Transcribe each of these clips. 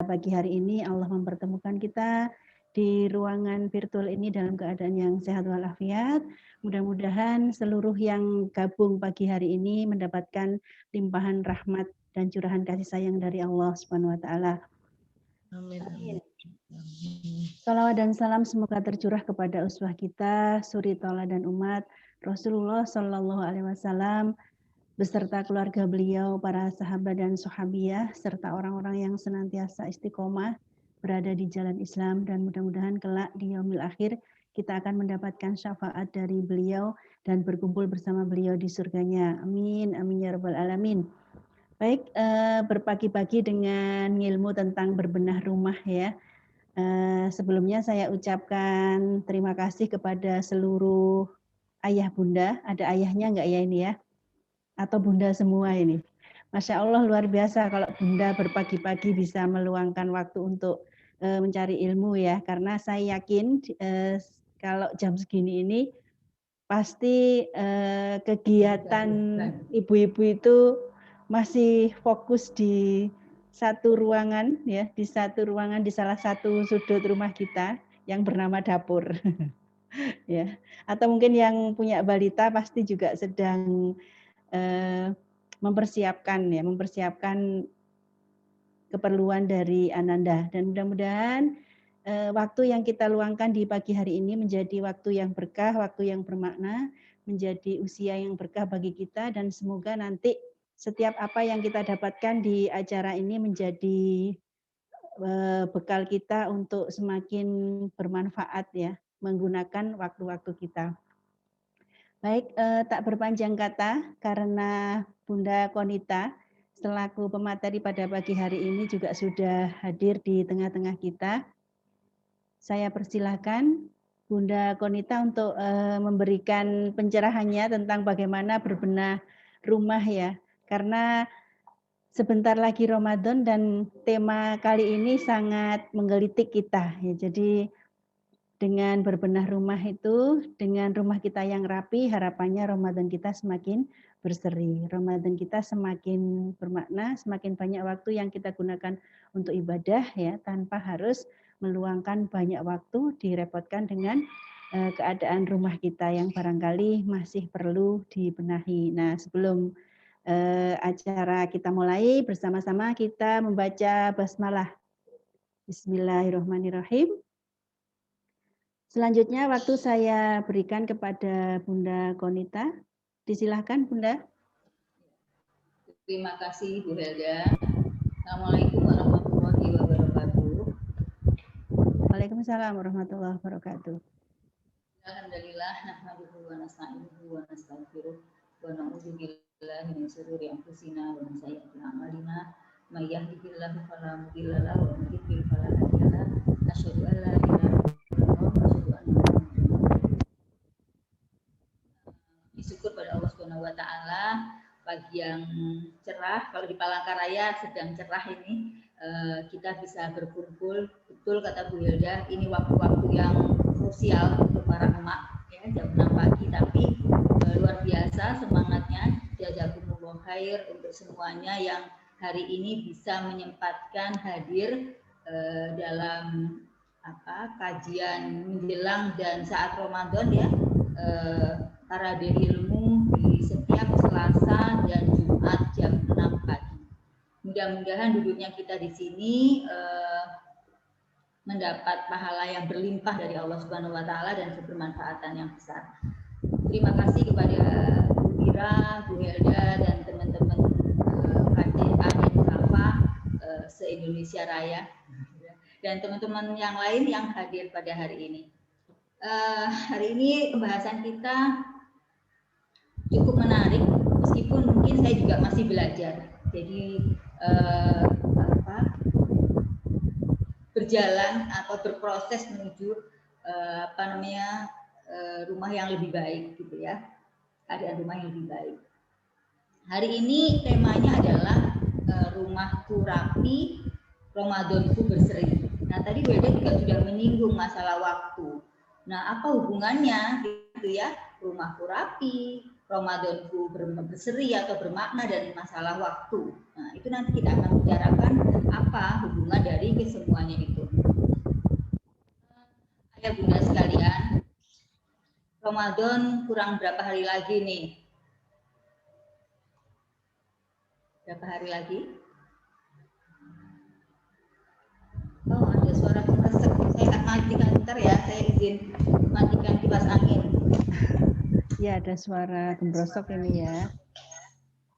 pagi hari ini Allah mempertemukan kita di ruangan virtual ini dalam keadaan yang sehat walafiat. Mudah-mudahan seluruh yang gabung pagi hari ini mendapatkan limpahan rahmat dan curahan kasih sayang dari Allah Subhanahu wa taala. Amin. Salawat dan salam semoga tercurah kepada uswah kita, suri tauladan umat Rasulullah Shallallahu alaihi wasallam beserta keluarga beliau, para sahabat dan sahabiah, serta orang-orang yang senantiasa istiqomah berada di jalan Islam, dan mudah-mudahan kelak di yaumil akhir kita akan mendapatkan syafaat dari beliau dan berkumpul bersama beliau di surganya. Amin, amin ya rabbal alamin. Baik, berpagi-pagi dengan ilmu tentang berbenah rumah ya. Sebelumnya saya ucapkan terima kasih kepada seluruh ayah bunda. Ada ayahnya enggak ya ini ya? Atau bunda semua ini. Masya Allah luar biasa kalau bunda berpagi-pagi bisa meluangkan waktu untuk mencari ilmu ya, karena saya yakin kalau jam segini ini pasti kegiatan ibu-ibu itu masih fokus di satu ruangan ya, di salah satu sudut rumah kita yang bernama dapur. Ya, atau mungkin yang punya balita pasti juga sedang mempersiapkan keperluan dari Ananda, dan mudah-mudahan waktu yang kita luangkan di pagi hari ini menjadi waktu yang berkah, waktu yang bermakna, menjadi usia yang berkah bagi kita, dan semoga nanti setiap apa yang kita dapatkan di acara ini menjadi bekal kita untuk semakin bermanfaat ya, menggunakan waktu-waktu kita. Baik, tak berpanjang kata, karena Bunda Konita selaku pemateri pada pagi hari ini juga sudah hadir di tengah-tengah kita. Saya persilahkan Bunda Konita untuk memberikan pencerahannya tentang bagaimana berbenah rumah ya. Karena sebentar lagi Ramadan dan tema kali ini sangat menggelitik kita ya. Jadi dengan berbenah rumah itu, dengan rumah kita yang rapi, harapannya Ramadan kita semakin berseri. Ramadan kita semakin bermakna, semakin banyak waktu yang kita gunakan untuk ibadah ya, tanpa harus meluangkan banyak waktu direpotkan dengan keadaan rumah kita yang barangkali masih perlu dibenahi. Nah, sebelum acara kita mulai, bersama-sama kita membaca basmalah. Bismillahirrahmanirrahim. Selanjutnya waktu saya berikan kepada Bunda Konita. Disilahkan Bunda. Terima kasih Bu Helda. Assalamualaikum warahmatullahi wabarakatuh. Waalaikumsalam warahmatullahi wabarakatuh. Alhamdulillah, nahmaduhu wa nasta'inuhu wa nastaghfiruh wa na'udzu billahi min shururi anfusina wa min sayyiati a'malina. May yahdihillahu fala mudilla lahu wa may yudlil fala hadiya lahu. Asyhadu an la ilaha illallah wa asyhadu anna Muhammadan. Syukur pada Allah Subhanahu wa taala pagi yang cerah. Kalau di Palangkaraya sedang cerah ini, kita bisa berkumpul. Betul kata Bu Hilda, ini waktu-waktu yang krusial untuk para emak ya, jam 6 pagi, tapi luar biasa semangatnya. Jazakumullah khair untuk semuanya yang hari ini bisa menyempatkan hadir dalam kajian menjelang dan saat Ramadan ya, Taradeh Ilmu di setiap Selasa dan Jumat jam 6 pagi. Mudah-mudahan duduknya kita di sini mendapat pahala yang berlimpah dari Allah Subhanahu wa taala dan kebermanfaatan yang besar. Terima kasih kepada Bu Mira, Bu Helda dan teman-teman Adik Safa se-Indonesia Raya dan teman-teman yang lain yang hadir pada hari ini. Hari ini pembahasan kita cukup menarik, meskipun mungkin saya juga masih belajar. Jadi berjalan atau berproses menuju rumah yang lebih baik gitu ya, keadaan rumah yang lebih baik. Hari ini temanya adalah rumahku rapi, Ramadanku berseri. Nah tadi Weda juga sudah menyinggung masalah waktu. Nah apa hubungannya gitu ya, rumahku rapi, Ramadanku berseri atau bermakna dan masalah waktu. Nah, itu nanti kita akan bicarakan apa hubungan dari kesemuanya itu. Ayah bunda sekalian, Ramadan kurang berapa hari lagi nih? Berapa hari lagi? Oh, ada suara kemresek. Saya akan matikan bentar ya. Saya izin matikan kipas angin. Ya, ada suara gembrosok ini ya.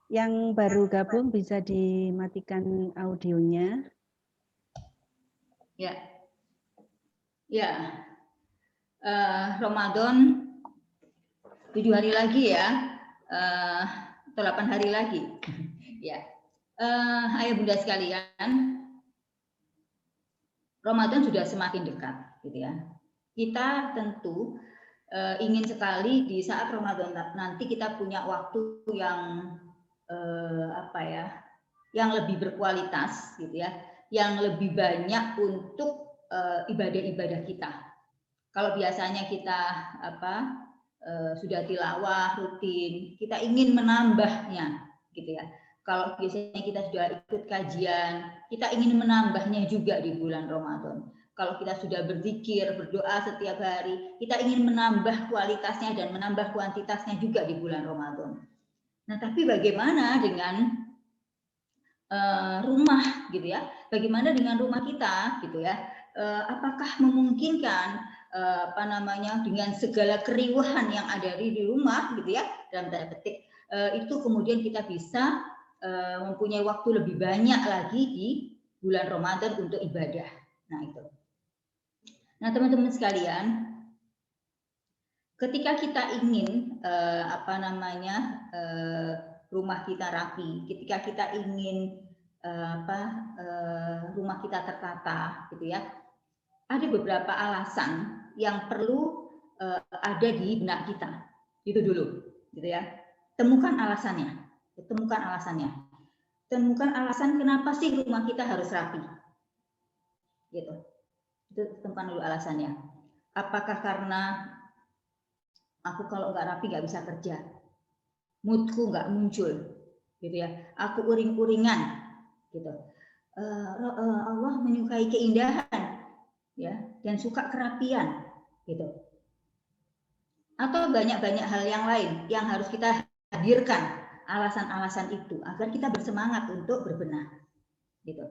Yang baru gabung bisa dimatikan audionya. Ya. Ya. Ramadan 7 hari lagi ya. Atau 8 hari lagi. Ya. Ayah bunda sekalian, Ramadan sudah semakin dekat gitu ya. Kita tentu ingin sekali di saat Ramadan nanti kita punya waktu yang yang lebih berkualitas gitu ya, yang lebih banyak untuk ibadah-ibadah kita. Kalau biasanya kita sudah tilawah rutin, kita ingin menambahnya gitu ya. Kalau biasanya kita sudah ikut kajian, kita ingin menambahnya juga di bulan Ramadan. Kalau kita sudah berzikir, berdoa setiap hari, kita ingin menambah kualitasnya dan menambah kuantitasnya juga di bulan Ramadan. Nah, tapi bagaimana dengan rumah gitu ya? Bagaimana dengan rumah kita gitu ya? Apakah memungkinkan dengan segala keriuhan yang ada di rumah gitu ya, dalam tanda petik, itu kemudian kita bisa mempunyai waktu lebih banyak lagi di bulan Ramadan untuk ibadah. Nah, itu. Nah, teman-teman sekalian, ketika kita ingin rumah kita rapi, ketika kita ingin rumah kita tertata gitu ya, ada beberapa alasan yang perlu ada di benak kita. Itu dulu gitu ya. Temukan alasannya. Temukan alasan kenapa sih rumah kita harus rapi. Gitu. Itu temukan dulu alasannya. Apakah karena aku kalau nggak rapi nggak bisa kerja, moodku nggak muncul, gitu ya. Aku uring-uringan, gitu. Allah menyukai keindahan, ya, dan suka kerapian, gitu. Atau banyak-banyak hal yang lain yang harus kita hadirkan alasan-alasan itu agar kita bersemangat untuk berbenah, gitu.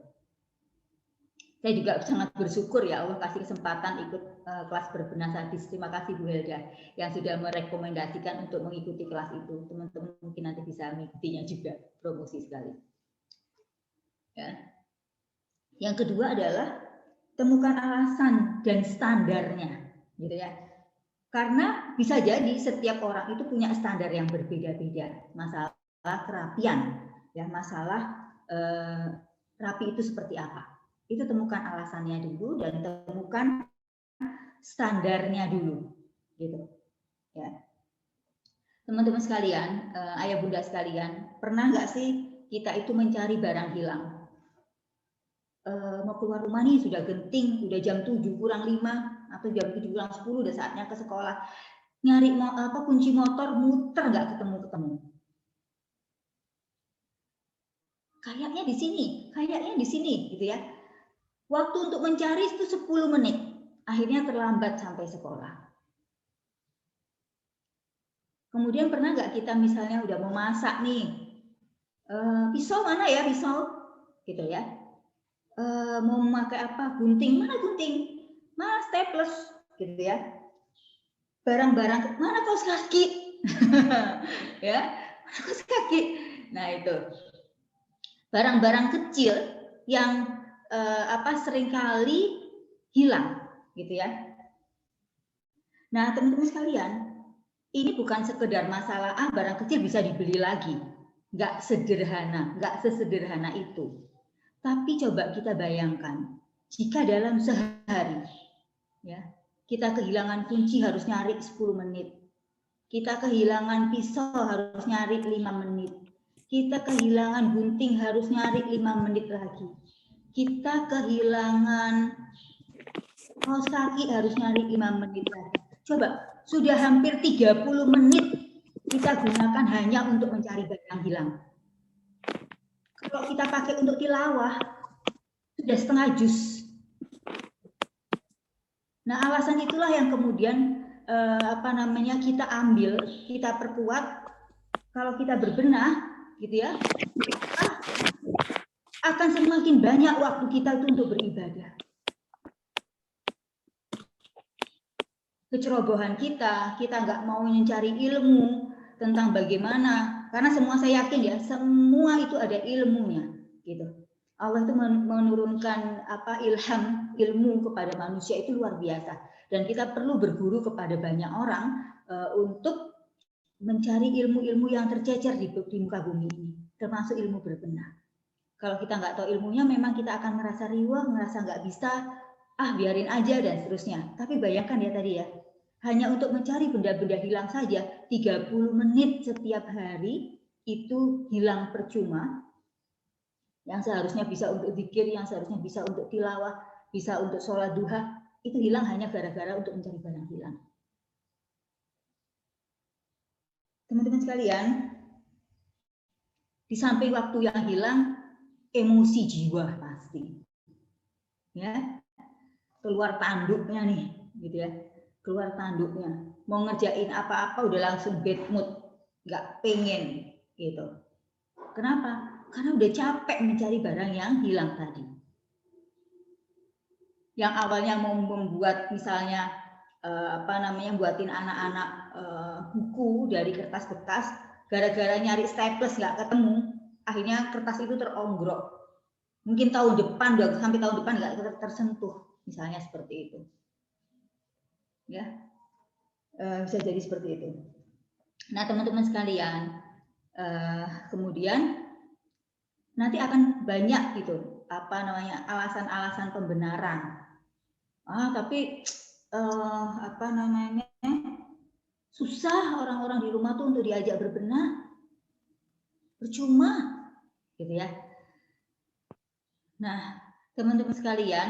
Saya juga sangat bersyukur ya Allah kasih kesempatan ikut kelas berbenah sadis. Terima kasih Bu Helda yang sudah merekomendasikan untuk mengikuti kelas itu. Teman-teman mungkin nanti bisa mengikutinya juga, promosi sekali. Ya. Yang kedua adalah temukan alasan dan standarnya, gitu ya. Karena bisa jadi setiap orang itu punya standar yang berbeda-beda. Masalah kerapian, ya, masalah rapi itu seperti apa. Itu temukan alasannya dulu dan temukan standarnya dulu, gitu ya. Teman-teman sekalian, ayah bunda sekalian, pernah nggak sih kita itu mencari barang hilang? Mau keluar rumah nih sudah genting, udah jam 7 kurang 5 atau jam 7 kurang 10 udah saatnya ke sekolah, nyari kunci motor, muter nggak ketemu. Kayaknya di sini gitu ya. Waktu untuk mencari itu 10 menit. Akhirnya terlambat sampai sekolah. Kemudian pernah nggak kita misalnya udah mau masak nih. Pisau mana ya pisau? Gitu ya. Mau memakai apa? Gunting. Mana gunting? Mana staples? Gitu ya. Barang-barang, mana kaos kaki? Ya, mana kaos kaki? Nah itu. Barang-barang kecil yang seringkali hilang, gitu ya. Nah, teman-teman sekalian, ini bukan sekedar masalah barang kecil bisa dibeli lagi, nggak sesederhana itu. Tapi coba kita bayangkan, jika dalam sehari, ya, kita kehilangan kunci harus nyari 10 menit, kita kehilangan pisau harus nyari 5 menit, kita kehilangan gunting harus nyari 5 menit lagi. Kita kehilangan kaos kaki harus nyari 5 menit lagi. Coba, sudah hampir 30 menit kita gunakan hanya untuk mencari barang yang hilang. Kalau kita pakai untuk tilawah, sudah setengah juz. Nah, alasan itulah yang kemudian kita ambil, kita perkuat. Kalau kita berbenah, gitu ya, akan semakin banyak waktu kita itu untuk beribadah. Kecerobohan kita nggak mau mencari ilmu tentang bagaimana, karena semua saya yakin ya, semua itu ada ilmunya, gitu. Allah itu menurunkan ilmu kepada manusia itu luar biasa, dan kita perlu berguru kepada banyak orang untuk mencari ilmu-ilmu yang tercecer di muka bumi ini, termasuk ilmu berbenah. Kalau kita nggak tahu ilmunya, memang kita akan merasa riwah, merasa nggak bisa, biarin aja dan seterusnya. Tapi bayangkan ya tadi ya, hanya untuk mencari benda-benda hilang saja 30 menit setiap hari itu hilang percuma. Yang seharusnya bisa untuk zikir, yang seharusnya bisa untuk tilawah, bisa untuk sholat duha, itu hilang hanya gara-gara untuk mencari barang hilang. Teman-teman sekalian, di samping waktu yang hilang, emosi jiwa pasti. Ya, keluar tanduknya nih, gitu ya. Keluar tanduknya. Mau ngerjain apa-apa udah langsung bad mood, nggak pengen, gitu. Kenapa? Karena udah capek mencari barang yang hilang tadi. Yang awalnya mau membuat misalnya buatin anak-anak buku dari kertas bekas, gara-gara nyari staples nggak ketemu, akhirnya kertas itu terongrok. Mungkin tahun depan, sampai tahun depan nggak tersentuh, misalnya seperti itu. Ya, bisa jadi seperti itu. Nah, teman-teman sekalian, kemudian nanti akan banyak gitu alasan-alasan pembenaran. Tapi susah orang-orang di rumah tuh untuk diajak berbenah, percuma, gitu ya. Nah, teman-teman sekalian,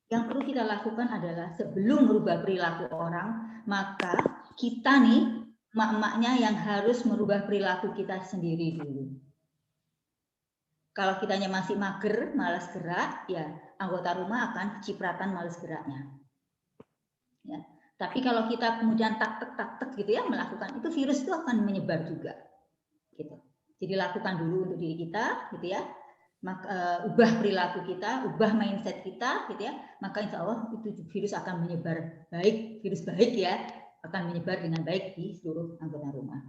yang perlu kita lakukan adalah sebelum merubah perilaku orang, maka kita nih, mak-maknya yang harus merubah perilaku kita sendiri dulu. Kalau kitanya masih mager, malas gerak, ya anggota rumah akan cipratan malas geraknya. Ya. Tapi kalau kita kemudian tak-tek gitu ya melakukan, itu virus itu akan menyebar juga. Gitu. Jadi lakukan dulu untuk diri kita, gitu ya. Ubah perilaku kita, ubah mindset kita, gitu ya. Maka insya Allah itu virus akan menyebar baik, virus baik ya, akan menyebar dengan baik di seluruh anggota rumah.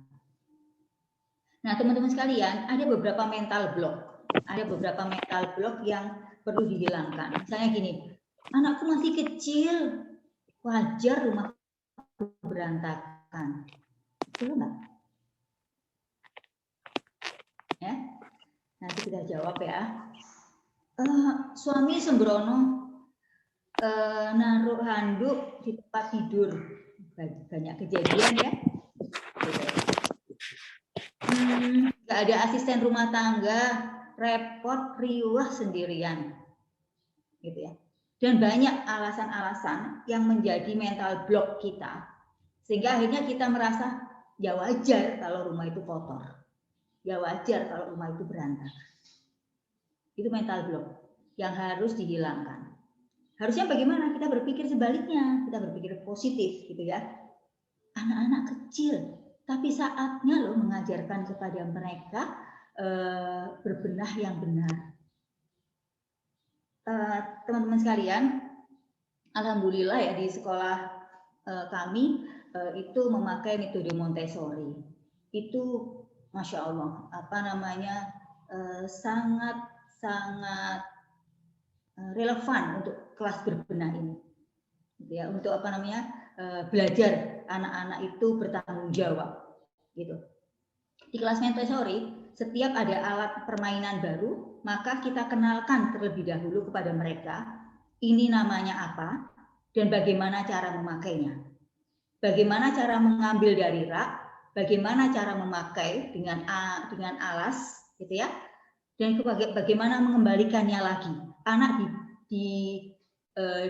Nah, teman-teman sekalian, ada beberapa mental block. Ada beberapa mental block yang perlu dihilangkan. Misalnya gini, anakku masih kecil, wajar rumah berantakan. Betul nggak? Ya, nanti kita jawab ya. Suami sembrono naruh handuk di tempat tidur. Banyak kejadian ya. Nggak ada asisten rumah tangga, repot, riuh sendirian, gitu ya. Dan banyak alasan-alasan yang menjadi mental block kita, sehingga akhirnya kita merasa ya wajar kalau rumah itu kotor, ya wajar kalau rumah itu berantakan. Itu mental block yang harus dihilangkan. Harusnya bagaimana? Kita berpikir sebaliknya, kita berpikir positif, gitu ya. Anak-anak kecil, tapi saatnya loh mengajarkan kepada mereka berbenah yang benar. Teman-teman sekalian, alhamdulillah ya di sekolah kami itu memakai metode Montessori. Itu masya Allah, sangat relevan untuk kelas berbenah ini. Ya, untuk belajar anak-anak itu bertanggung jawab, gitu. Di kelas Montessori, setiap ada alat permainan baru, maka kita kenalkan terlebih dahulu kepada mereka, ini namanya apa, dan bagaimana cara memakainya. Bagaimana cara mengambil dari rak, bagaimana cara memakai dengan alas, gitu ya, dan bagaimana mengembalikannya lagi. Anak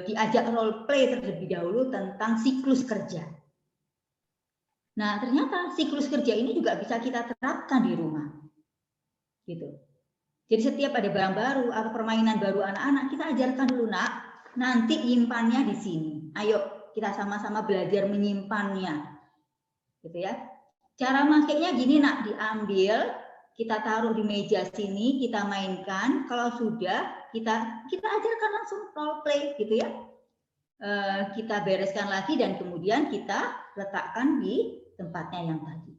diajak role play terlebih dahulu tentang siklus kerja. Nah, ternyata siklus kerja ini juga bisa kita terapkan di rumah. Gitu. Jadi setiap ada barang baru atau permainan baru anak-anak, kita ajarkan dulu, Nak, nanti nyimpannya di sini. Ayo kita sama-sama belajar menyimpannya. Gitu ya. Cara makainya gini, Nak, diambil, kita taruh di meja sini, kita mainkan. Kalau sudah, kita ajarkan langsung role play, gitu ya. Kita bereskan lagi dan kemudian kita letakkan di tempatnya yang tadi.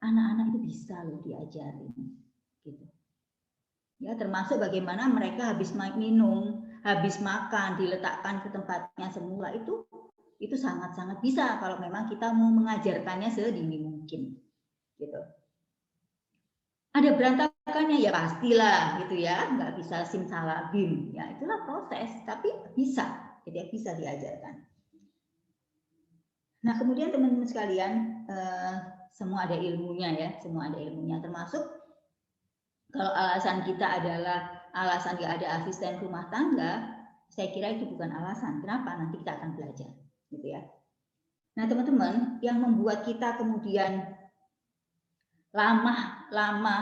Anak-anak itu bisa loh diajarin, gitu. Ya, termasuk bagaimana mereka habis minum, habis makan, diletakkan ke tempatnya semula, itu sangat-sangat bisa kalau memang kita mau mengajarkannya sedini mungkin, gitu. Ada berantakannya ya pastilah, gitu ya, nggak bisa simsalabim, ya itulah proses, tapi bisa, jadi bisa diajarkan. Nah, kemudian teman-teman sekalian, semua ada ilmunya ya, semua ada ilmunya, termasuk kalau alasan kita adalah alasan nggak ada asisten rumah tangga, saya kira itu bukan alasan. Kenapa? Nanti kita akan belajar, gitu ya. Nah, teman-teman, yang membuat kita kemudian lama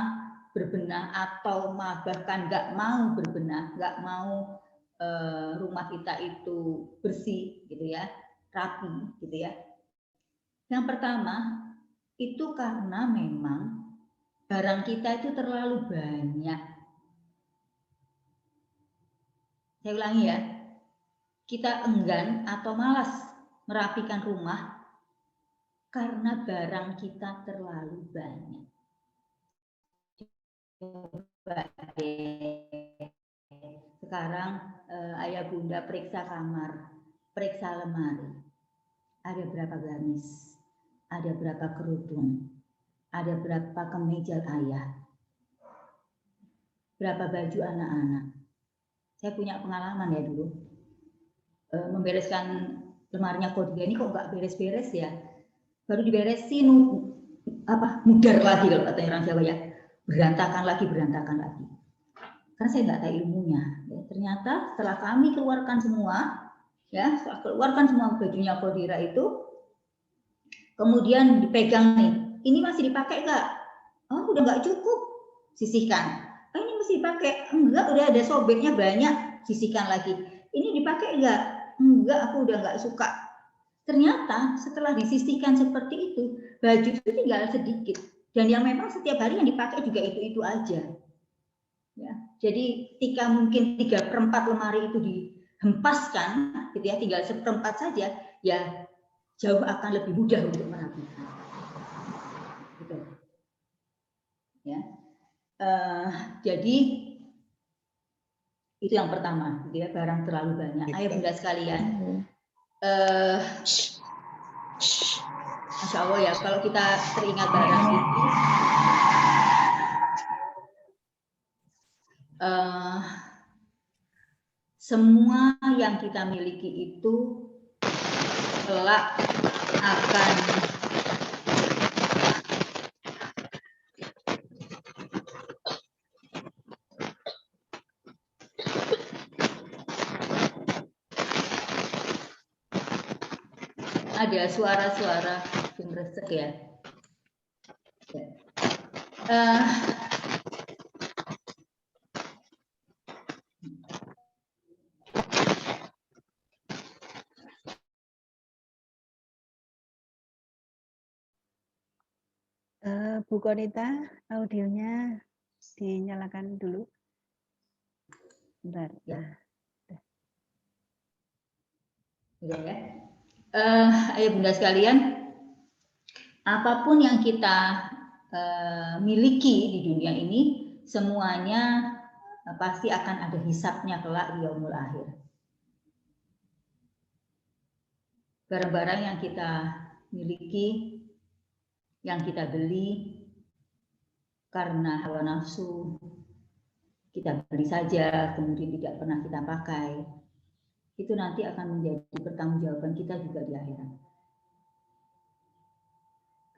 berbenah atau bahkan nggak mau berbenah, nggak mau rumah kita itu bersih, gitu ya, rapi, gitu ya. Yang pertama itu karena memang barang kita itu terlalu banyak. Saya ulangi ya, kita enggan atau malas merapikan rumah karena barang kita terlalu banyak. Sekarang ayah bunda periksa kamar, periksa lemari. Ada berapa gamis, ada berapa kerudung, ada berapa kemeja ayah, berapa baju anak-anak. Saya punya pengalaman ya dulu, membereskan lemarinya Kodia ini kok nggak beres-beres ya, baru diberesin mudar lagi kalau katanya orang Jawa ya, berantakan lagi karena saya nggak tahu ilmunya ya. Ternyata setelah kami keluarkan semua ya, setelah keluarkan semua bajunya Kodira itu, kemudian dipegang nih, ini masih dipakai nggak? Oh udah nggak cukup, sisihkan. Oh ini masih dipakai? Enggak, udah ada sobeknya banyak, sisihkan lagi. Ini dipakai enggak? Enggak, aku udah nggak suka. Ternyata setelah disisihkan seperti itu, baju itu tinggal sedikit. Dan yang memang setiap hari yang dipakai juga itu aja. Ya, jadi ketika mungkin 3/4 lemari itu dihempaskan, gitu ya, tinggal 1/4 saja, ya jauh akan lebih mudah untuk merapikan. Gitu. Ya. Jadi itu yang pertama, gitu ya, barang terlalu banyak. Ayo bunda sekalian, Masya Allah ya, kalau kita teringat barang itu, semua yang kita miliki itu kelak akan ada suara-suara resek ya. Bu Konita, audionya dinyalakan dulu. Bentar. Ya. Ya. Ayo bunda sekalian, apapun yang kita miliki di dunia ini, semuanya pasti akan ada hisapnya kelak di yaumul akhir. Barang-barang yang kita miliki, yang kita beli karena hawa nafsu, kita beli saja, kemudian tidak pernah kita pakai, itu nanti akan menjadi pertanggungjawaban kita juga di akhirat.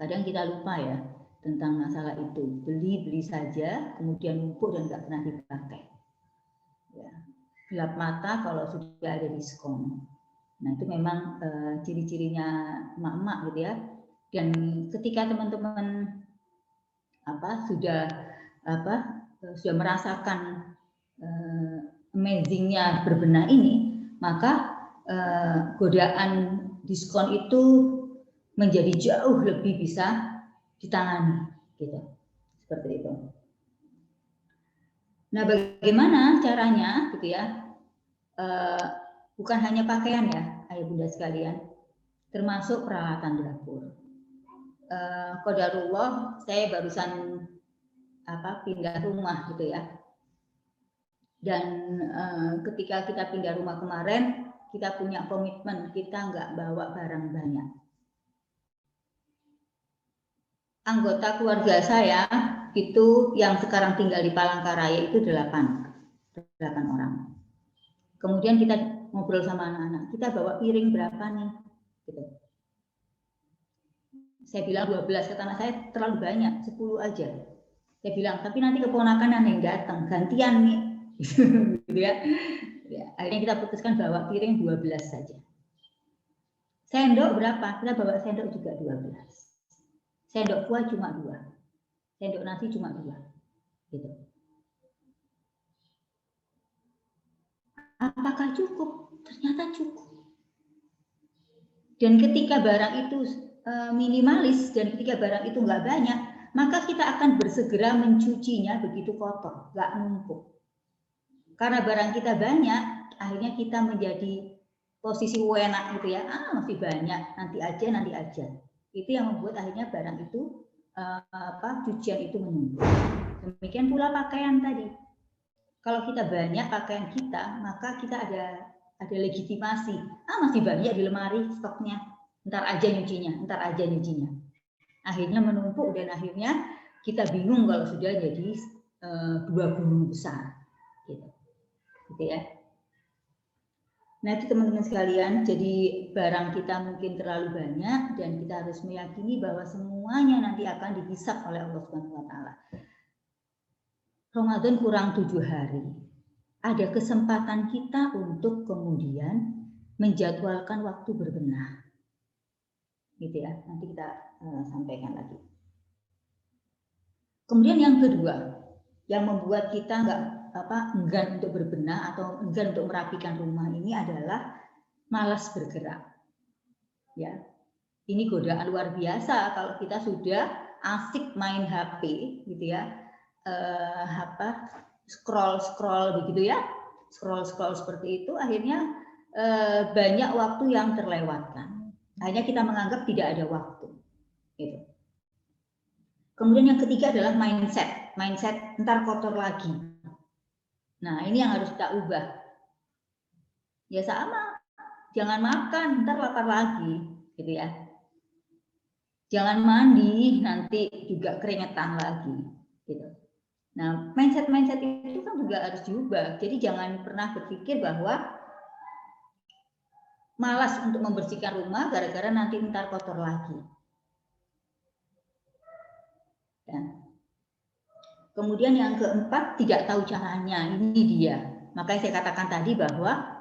Kadang kita lupa ya tentang masalah itu, beli saja, kemudian numpuk dan nggak pernah dipakai. Ya. Gelap mata kalau sudah ada diskon. Nah itu memang ciri-cirinya emak-emak gitu ya. Dan ketika teman-teman sudah merasakan amazingnya berbenah ini, maka godaan diskon itu menjadi jauh lebih bisa ditangani, gitu. Seperti itu. Nah, bagaimana caranya, gitu ya? Bukan hanya pakaian ya, ayah bunda sekalian, termasuk peralatan dapur. Qadarullah, saya barusan pindah rumah, gitu ya. Dan ketika kita pindah rumah kemarin, kita punya komitmen kita nggak bawa barang banyak. Anggota keluarga saya itu yang sekarang tinggal di Palangkaraya itu 8 orang. Kemudian kita ngobrol sama anak-anak, kita bawa piring berapa nih? Gitu. Saya bilang 12, kata anak saya terlalu banyak, 10 aja. Saya bilang, tapi nanti keponakan yang datang, gantian nih. Gitu ya. Akhirnya kita putuskan bawa piring 12 saja. Sendok berapa? Kita bawa sendok juga 12. Sendok kuah cuma 2. Sendok nasi cuma 2. Gitu. Apakah cukup? Ternyata cukup. Dan ketika barang itu minimalis dan ketika barang itu nggak banyak, maka kita akan bersegera mencucinya begitu kotor, nggak numpuk. Karena barang kita banyak, akhirnya kita menjadi posisi enak gitu ya, masih banyak, nanti aja. Itu yang membuat akhirnya barang itu cucian itu menumpuk. Demikian pula pakaian tadi. Kalau kita banyak pakaian kita, maka kita ada legitimasi. Masih banyak di lemari stoknya. Ntar aja nyucinya. Akhirnya menumpuk dan akhirnya kita bingung kalau sudah jadi 2 gunung besar. Gitu ya. Nah itu teman-teman sekalian, jadi barang kita mungkin terlalu banyak dan kita harus meyakini bahwa semuanya nanti akan dihisab oleh Allah Subhanahu wa taala. Ramadan kurang 7 hari. Ada kesempatan kita untuk kemudian menjadwalkan waktu berbenah. Gitu ya, nanti kita sampaikan lagi. Kemudian yang kedua, yang membuat kita enggan untuk berbenah atau enggan untuk merapikan rumah ini adalah malas bergerak. Ya, ini godaan luar biasa kalau kita sudah asik main HP, gitu ya, scroll begitu ya, scroll seperti itu, akhirnya banyak waktu yang terlewatkan. Akhirnya kita menganggap tidak ada waktu. Gitu. Kemudian yang ketiga adalah mindset ntar kotor lagi. Nah ini yang harus kita ubah. Ya sama, jangan makan ntar lapar lagi, gitu ya. Jangan mandi nanti juga keringetan lagi, gitu. Nah mindset itu kan juga harus diubah. Jadi jangan pernah berpikir bahwa malas untuk membersihkan rumah gara-gara nanti ntar kotor lagi. Ya. Kemudian yang keempat, tidak tahu caranya. Ini dia. Makanya saya katakan tadi bahwa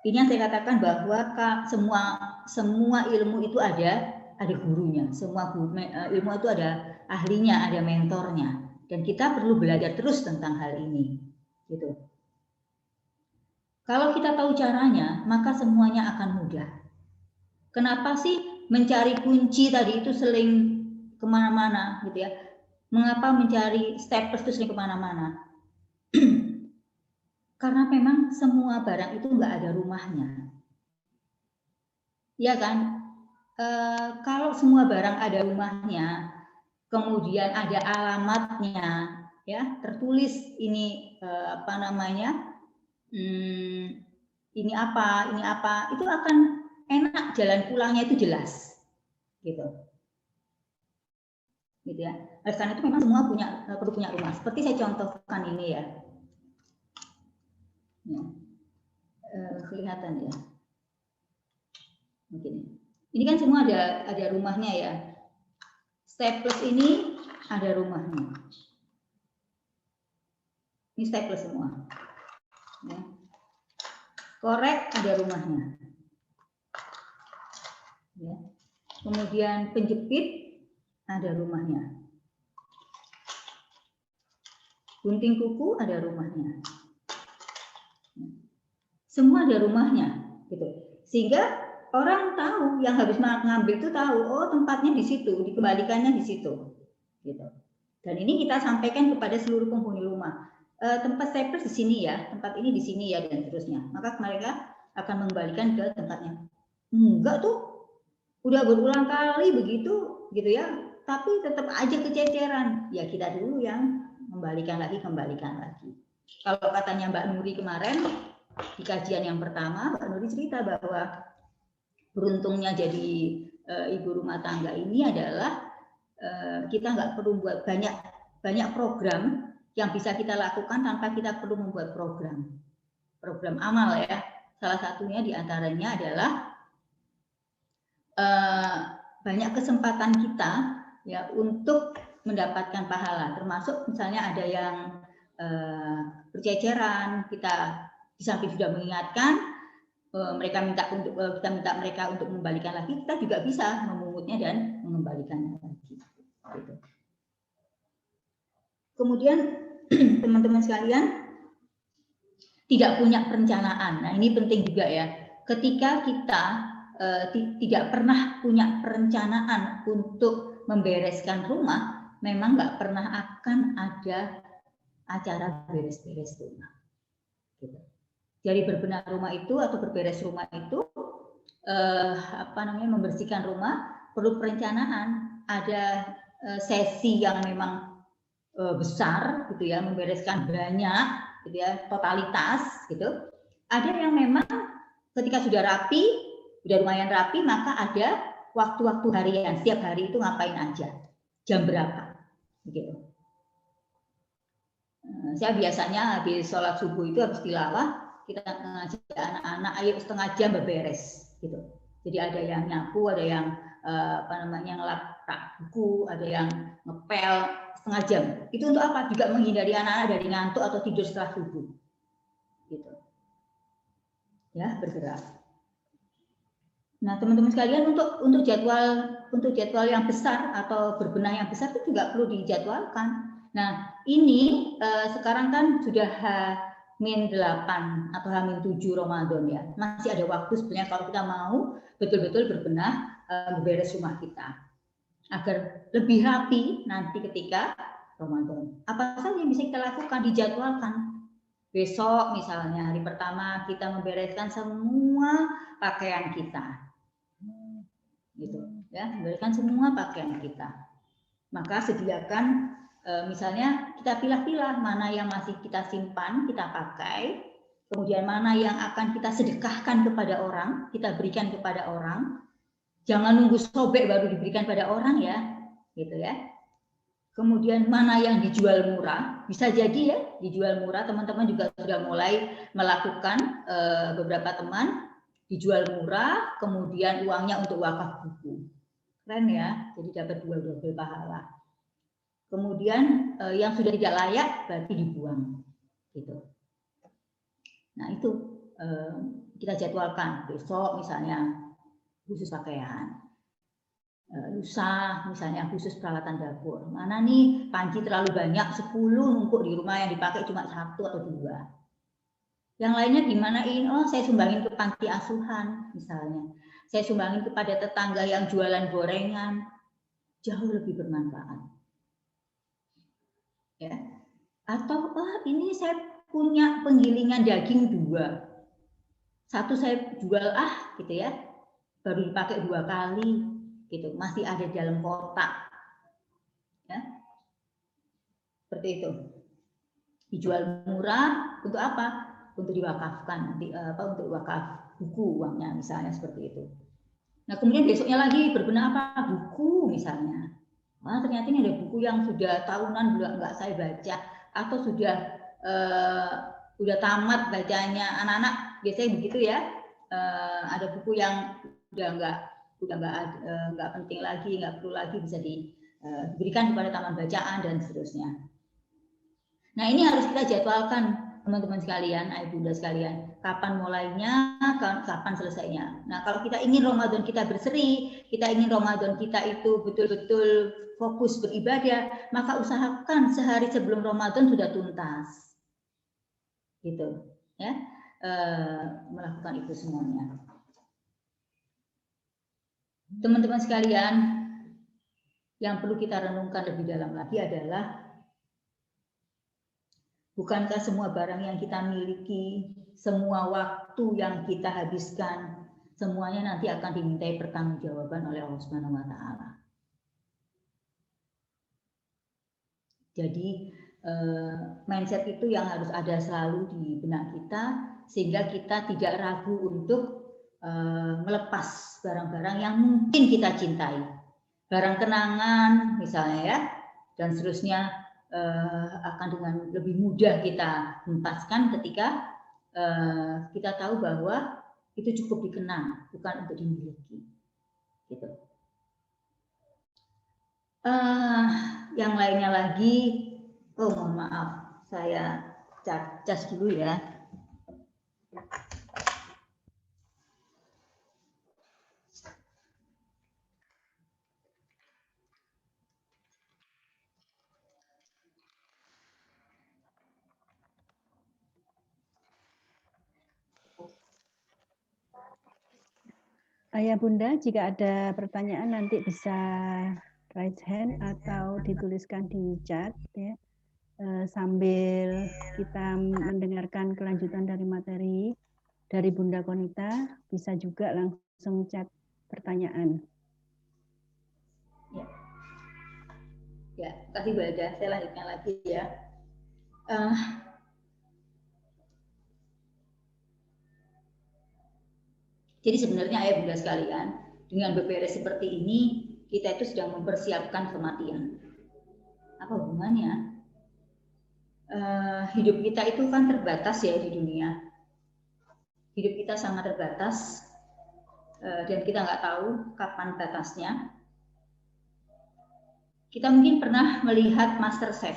ini yang saya katakan bahwa semua ilmu itu ada gurunya. Semua ilmu itu ada ahlinya, ada mentornya. Dan kita perlu belajar terus tentang hal ini. Gitu. Kalau kita tahu caranya, maka semuanya akan mudah. Kenapa sih mencari kunci tadi itu seling kemana-mana, gitu ya? Mengapa mencari staples itu seling kemana-mana? Karena memang semua barang itu nggak ada rumahnya, ya kan? Kalau semua barang ada rumahnya, kemudian ada alamatnya, ya tertulis ini ini apa, itu akan enak, jalan pulangnya itu jelas, gitu ya. Oleh karena itu memang semua perlu punya rumah. Seperti saya contohkan ini ya, kelihatan ya, mungkin ini kan semua ada rumahnya ya. Staples ini ada rumahnya. Ini staples semua. Ya. Korek ada rumahnya. kemudian penjepit ada rumahnya, gunting kuku ada rumahnya, semua ada rumahnya, gitu. Sehingga orang tahu, yang habis mengambil itu tahu, oh tempatnya di situ, dikembalikannya di situ, gitu. Dan ini kita sampaikan kepada seluruh penghuni rumah. Tempat staples di sini ya, tempat ini di sini ya, dan seterusnya. Maka mereka akan mengembalikan ke tempatnya. Enggak tuh, udah berulang kali begitu, gitu ya. Tapi tetap aja kececeran. Ya kita dulu yang kembalikan lagi. Kalau katanya Mbak Nuri kemarin di kajian yang pertama, Mbak Nuri cerita bahwa beruntungnya jadi ibu rumah tangga ini adalah kita nggak perlu buat banyak program yang bisa kita lakukan tanpa kita perlu membuat program amal ya. Salah satunya diantaranya adalah banyak kesempatan kita ya untuk mendapatkan pahala, termasuk misalnya ada yang berceceran, kita di samping sudah mengingatkan, mereka kita minta mereka untuk mengembalikan lagi, kita juga bisa memungutnya dan mengembalikannya lagi. Gitu. Kemudian teman-teman sekalian, tidak punya perencanaan. Nah ini penting juga ya. Ketika kita tidak pernah punya perencanaan untuk membereskan rumah, memang nggak pernah akan ada acara beres-beres rumah. Gitu. Jadi berbenah rumah itu atau berberes rumah itu, membersihkan rumah perlu perencanaan. Ada sesi yang memang besar, gitu ya, membereskan banyak, gitu ya, totalitas, gitu. Ada yang memang ketika sudah rapi, sudah lumayan rapi, maka ada waktu-waktu harian. Setiap hari itu ngapain aja, jam berapa, gitu. Saya biasanya habis sholat subuh itu habis tilawah, kita ngajak anak-anak, ayo setengah jam beberes, gitu. Jadi ada yang nyapu, ada yang ngelap buku, ada yang ngepel setengah jam. Itu untuk apa? Juga menghindari anak-anak dari ngantuk atau tidur setelah subuh. Gitu. Ya, bergerak. Nah, teman-teman sekalian, untuk jadwal yang besar atau berbenah yang besar itu juga perlu dijadwalkan. Nah, ini sekarang kan sudah H-8 atau H-7 Ramadan ya. Masih ada waktu sebenarnya kalau kita mau betul-betul berbenah, beberes rumah kita agar lebih rapi nanti ketika Ramadan. Apa saja yang bisa kita lakukan, dijadwalkan. Besok misalnya hari pertama kita membereskan semua pakaian kita, gitu ya, membereskan semua pakaian kita. Maka sediakan misalnya kita pilah-pilah mana yang masih kita simpan, kita pakai, kemudian mana yang akan kita sedekahkan kepada orang, kita berikan kepada orang. Jangan nunggu sobek baru diberikan pada orang ya, gitu ya. Kemudian mana yang dijual murah, bisa jadi ya dijual murah. Teman-teman juga sudah mulai melakukan, beberapa teman dijual murah, kemudian uangnya untuk wakaf buku. Keren ya, jadi dapat dua pahala. Kemudian yang sudah tidak layak berarti dibuang, gitu. Nah itu kita jadwalkan besok misalnya khusus pakaian. Lusa misalnya khusus peralatan dapur. Mana nih panci terlalu banyak, 10 numpuk di rumah yang dipakai cuma 1 atau 2. Yang lainnya dimanain? Oh, saya sumbangin ke panti asuhan misalnya. Saya sumbangin kepada tetangga yang jualan gorengan. Jauh lebih bermanfaat. Ya. Atau ini saya punya penggilingan daging 2. 1 saya jual gitu ya. Baru dipakai 2 kali. Gitu, masih ada di dalam kotak, ya, seperti itu. Dijual murah untuk apa? Untuk diwakafkan, untuk wakaf buku uangnya misalnya seperti itu. Nah kemudian besoknya lagi berbenah apa? Buku misalnya. Wah ternyata ini ada buku yang sudah tahunan nggak saya baca atau sudah tamat bacanya anak-anak biasanya begitu ya. Ada buku yang udah nggak penting lagi, nggak perlu lagi, bisa diberikan kepada taman bacaan dan seterusnya. Nah ini harus kita jadwalkan teman-teman sekalian, ayah bunda sekalian, kapan mulainya, kapan selesainya. Nah, kalau kita ingin Ramadan kita berseri, kita ingin Ramadan kita itu betul-betul fokus beribadah, maka usahakan sehari sebelum Ramadan sudah tuntas, gitu, ya, melakukan itu semuanya. Teman-teman sekalian, yang perlu kita renungkan lebih dalam lagi adalah bukankah semua barang yang kita miliki, semua waktu yang kita habiskan, semuanya nanti akan dimintai pertanggungjawaban oleh Allah Subhanahu wa taala. Jadi mindset itu yang harus ada selalu di benak kita sehingga kita tidak ragu untuk melepas barang-barang yang mungkin kita cintai. Barang kenangan misalnya ya, dan seterusnya akan dengan lebih mudah kita hempaskan ketika kita tahu bahwa itu cukup dikenang, bukan untuk dimiliki. Gitu. Yang lainnya lagi, oh mohon maaf, saya cas dulu ya. Ayah Bunda, jika ada pertanyaan nanti bisa raise hand atau dituliskan di chat ya. Sambil kita mendengarkan kelanjutan dari materi dari Bunda Konita, bisa juga langsung chat pertanyaan. Ya, kasih Bunda. Saya lanjutkan lagi ya. Jadi sebenarnya ayah bunda sekalian, dengan beberes seperti ini, kita itu sedang mempersiapkan kematian. Apa hubungannya? Hidup kita itu kan terbatas ya di dunia. Hidup kita sangat terbatas dan kita nggak tahu kapan batasnya. Kita mungkin pernah melihat MasterChef.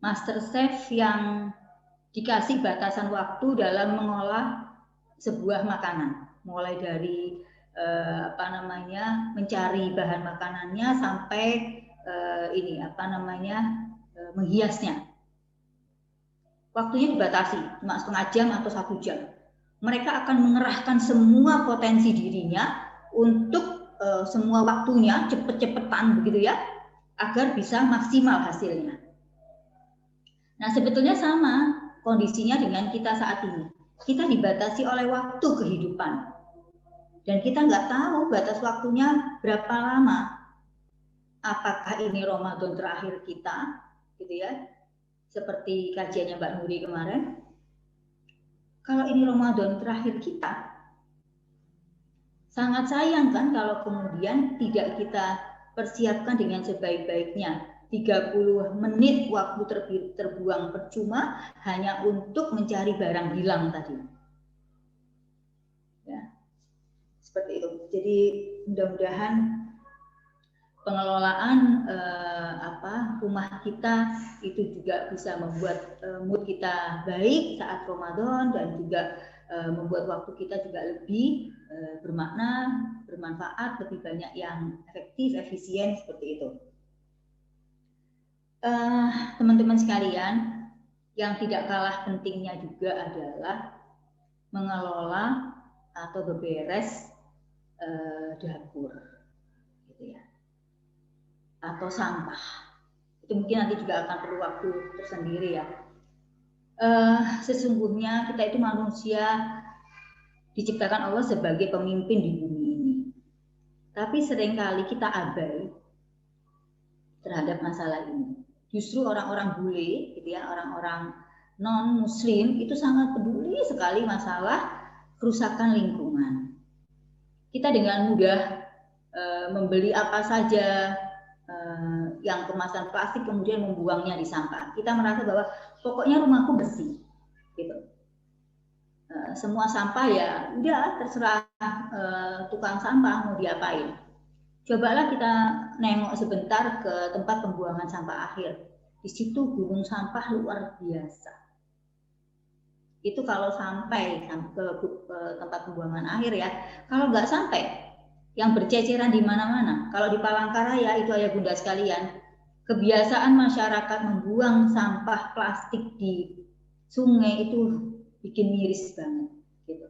MasterChef yang dikasih batasan waktu dalam mengolah sebuah makanan, mulai dari mencari bahan makanannya sampai menghiasnya. Waktunya dibatasi, cuma setengah jam atau 1 jam. Mereka akan mengerahkan semua potensi dirinya untuk semua waktunya cepet-cepetan begitu ya, agar bisa maksimal hasilnya. Nah sebetulnya sama kondisinya dengan kita saat ini. Kita dibatasi oleh waktu kehidupan. Dan kita nggak tahu batas waktunya berapa lama. Apakah ini Ramadan terakhir kita, gitu ya, seperti kajiannya Mbak Nuri kemarin. Kalau ini Ramadan terakhir kita, sangat sayang kan kalau kemudian tidak kita persiapkan dengan sebaik-baiknya. 30 menit waktu terbuang percuma hanya untuk mencari barang hilang tadi. Ya, seperti itu. Jadi mudah-mudahan pengelolaan rumah kita itu juga bisa membuat mood kita baik saat Ramadan dan juga membuat waktu kita juga lebih bermakna, bermanfaat, lebih banyak yang efektif, efisien seperti itu. Teman-teman sekalian, yang tidak kalah pentingnya juga adalah mengelola atau beberes dapur, gitu ya, atau sampah. Itu mungkin nanti juga akan perlu waktu tersendiri ya. Sesungguhnya kita itu manusia diciptakan Allah sebagai pemimpin di bumi ini, tapi seringkali kita abai terhadap masalah ini. Justru orang-orang bule, gitu ya, orang-orang non-Muslim itu sangat peduli sekali masalah kerusakan lingkungan. Kita dengan mudah membeli apa saja yang kemasan plastik kemudian membuangnya di sampah. Kita merasa bahwa pokoknya rumahku bersih, gitu. Semua sampah ya udah terserah tukang sampah mau diapain. Cobalah kita nengok sebentar ke tempat pembuangan sampah akhir. Di situ gunung sampah luar biasa. Itu kalau sampai ke tempat pembuangan akhir ya. Kalau nggak sampai, yang berceceran di mana-mana. Kalau di Palangkaraya itu ayah bunda sekalian, kebiasaan masyarakat membuang sampah plastik di sungai itu bikin miris banget. Gitu.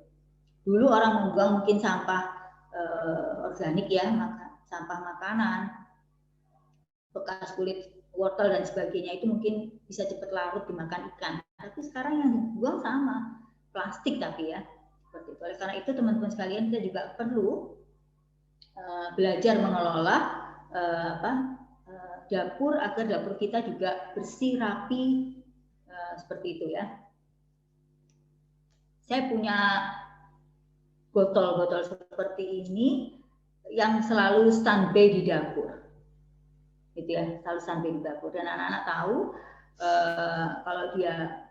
Dulu orang membuang mungkin sampah organik ya, sampah makanan, bekas kulit wortel dan sebagainya itu mungkin bisa cepat larut dimakan ikan. Tapi sekarang yang dibuang sama plastik tapi ya seperti itu. Oleh karena itu teman-teman sekalian kita juga perlu belajar mengelola dapur agar dapur kita juga bersih rapi seperti itu ya. Saya punya botol-botol seperti ini yang selalu standby di dapur, gitu ya, selalu standby di dapur. Dan anak-anak tahu kalau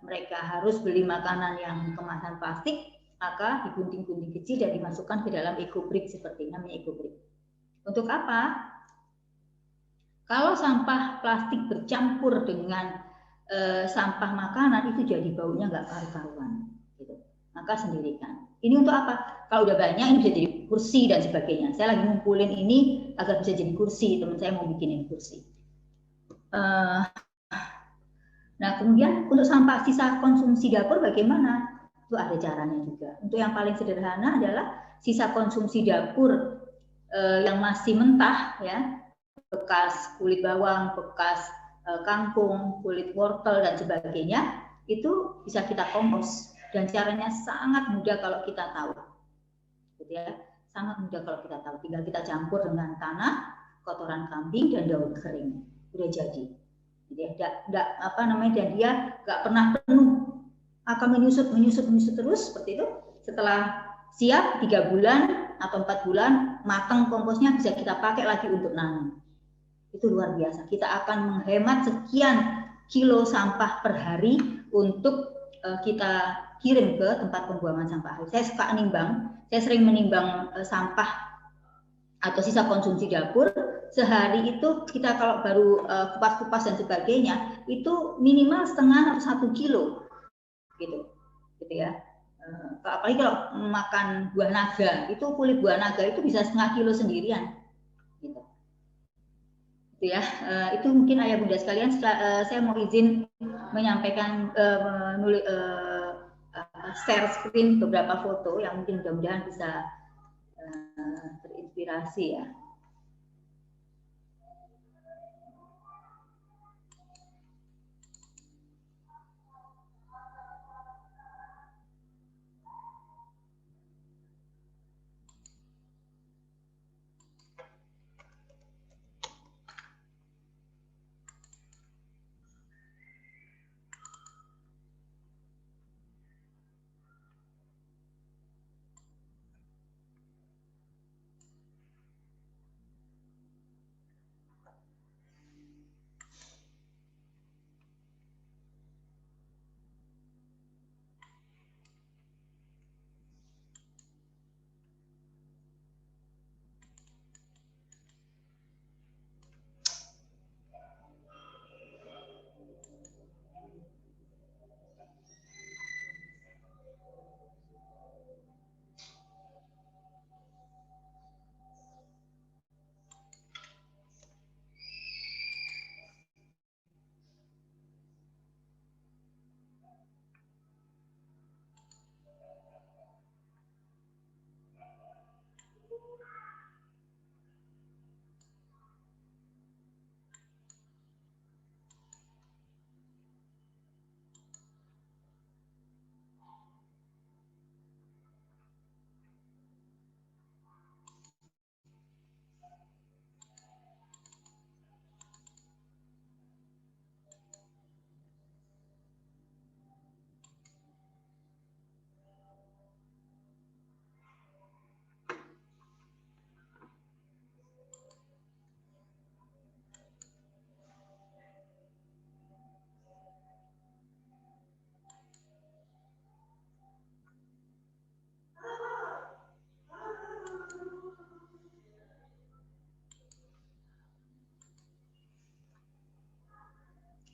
mereka harus beli makanan yang kemasan plastik, maka digunting-gunting kecil dan dimasukkan ke dalam ecobrick seperti namanya ecobrick. Untuk apa? Kalau sampah plastik bercampur dengan sampah makanan itu jadi baunya nggak karu-karuan, gitu. Maka sendirikan. Ini untuk apa? Kalau udah banyak ini bisa jadi kursi dan sebagainya. Saya lagi ngumpulin ini agar bisa jadi kursi. Teman saya mau bikinin kursi. Nah kemudian untuk sampah sisa konsumsi dapur bagaimana? Itu ada caranya juga. Untuk yang paling sederhana adalah sisa konsumsi dapur yang masih mentah ya, bekas kulit bawang, bekas kangkung, kulit wortel dan sebagainya, itu bisa kita kompos dan caranya sangat mudah kalau kita tahu, gitu ya, sangat mudah kalau kita tahu. Tinggal kita campur dengan tanah, kotoran kambing dan daun kering, udah jadi. Jadi dan dia nggak pernah penuh, akan menyusut terus seperti itu. Setelah siap 3 bulan atau 4 bulan matang komposnya bisa kita pakai lagi untuk nanam. Itu luar biasa. Kita akan menghemat sekian kilo sampah per hari untuk kita kirim ke tempat pembuangan sampah. Saya suka nimbang, saya sering menimbang sampah atau sisa konsumsi dapur. Sehari itu kita kalau baru kupas-kupas dan sebagainya itu minimal setengah atau 1 kilo gitu ya. Apalagi kalau makan buah naga, itu kulit buah naga itu bisa setengah kilo sendirian gitu ya. Itu mungkin ayah bunda sekalian. Saya mau izin menyampaikan share screen beberapa foto yang mungkin mudah-mudahan bisa terinspirasi ya.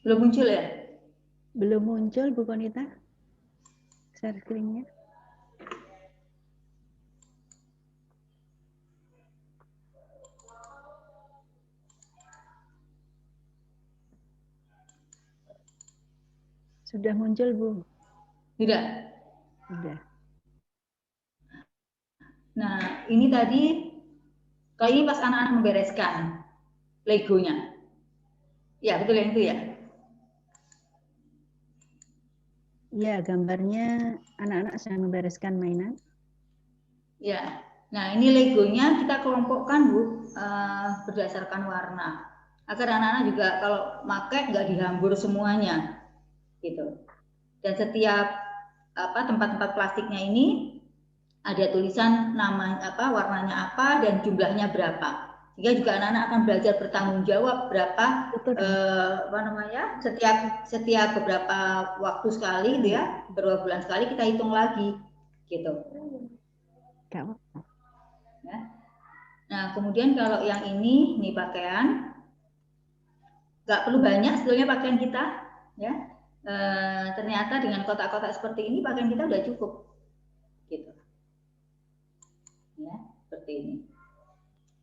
Belum muncul ya? Belum muncul Bu Konita. share screen-nya. Sudah muncul, Bu? Tidak. Sudah. Nah, ini tadi, kalau ini pas anak-anak membereskan Legonya. Ya, betul yang itu ya? Iya, gambarnya anak-anak sedang membereskan mainan. Ya, nah ini Legonya kita kelompokkan, Bu, berdasarkan warna. Agar anak-anak juga kalau pakai nggak dihambur semuanya, gitu. Dan setiap tempat-tempat plastiknya ini ada tulisan nama warnanya apa dan jumlahnya berapa. Sehingga juga anak-anak akan belajar bertanggung jawab berapa setiap beberapa waktu sekali gitu ya, beberapa bulan sekali kita hitung lagi gitu. Ya. Nah, kemudian kalau yang ini pakaian nggak perlu banyak sebetulnya pakaian kita ya. Ternyata dengan kotak-kotak seperti ini pakaian kita udah cukup gitu. Ya, seperti ini.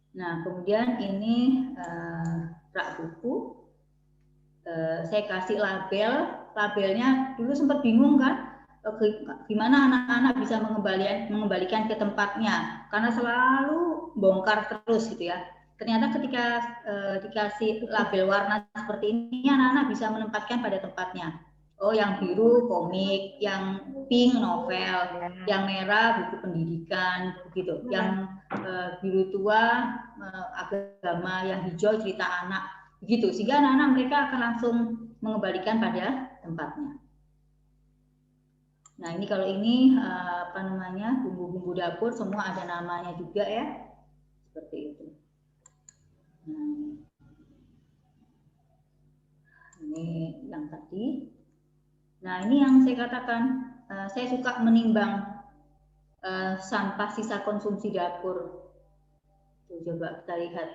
Nah, kemudian ini rak buku. Saya kasih labelnya dulu sempat bingung kan, gimana anak-anak bisa mengembalikan ke tempatnya, karena selalu bongkar terus gitu ya. Ternyata ketika dikasih label warna seperti ini, anak-anak bisa menempatkan pada tempatnya. Oh, yang biru komik, yang pink novel, yang merah buku pendidikan, begitu. Yang biru tua agama, yang hijau cerita anak, begitu. Sehingga anak-anak mereka akan langsung mengembalikan pada tempatnya. Nah, ini kalau ini bumbu-bumbu dapur semua ada namanya juga ya, seperti itu. Nah, ini yang tadi. Nah, ini yang saya katakan, saya suka menimbang sampah sisa konsumsi dapur. Tuh, coba kita lihat.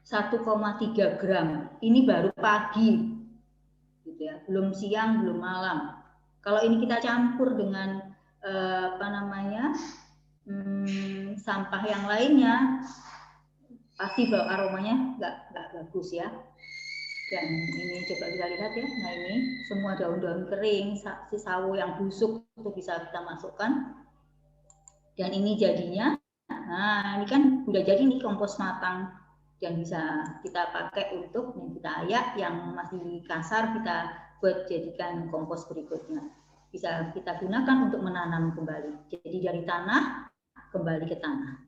1,3 gram. Ini baru pagi. Gitu ya. Belum siang, belum malam. Kalau ini kita campur dengan sampah yang lainnya, pasti bau aromanya nggak bagus ya. Dan ini coba kita lihat ya, nah ini semua daun-daun kering, si sawo yang busuk itu bisa kita masukkan. Dan ini jadinya, nah ini kan udah jadi nih kompos matang yang bisa kita pakai untuk yang kita ayak, yang masih kasar kita buat jadikan kompos berikutnya. Bisa kita gunakan untuk menanam kembali. Jadi dari tanah kembali ke tanah.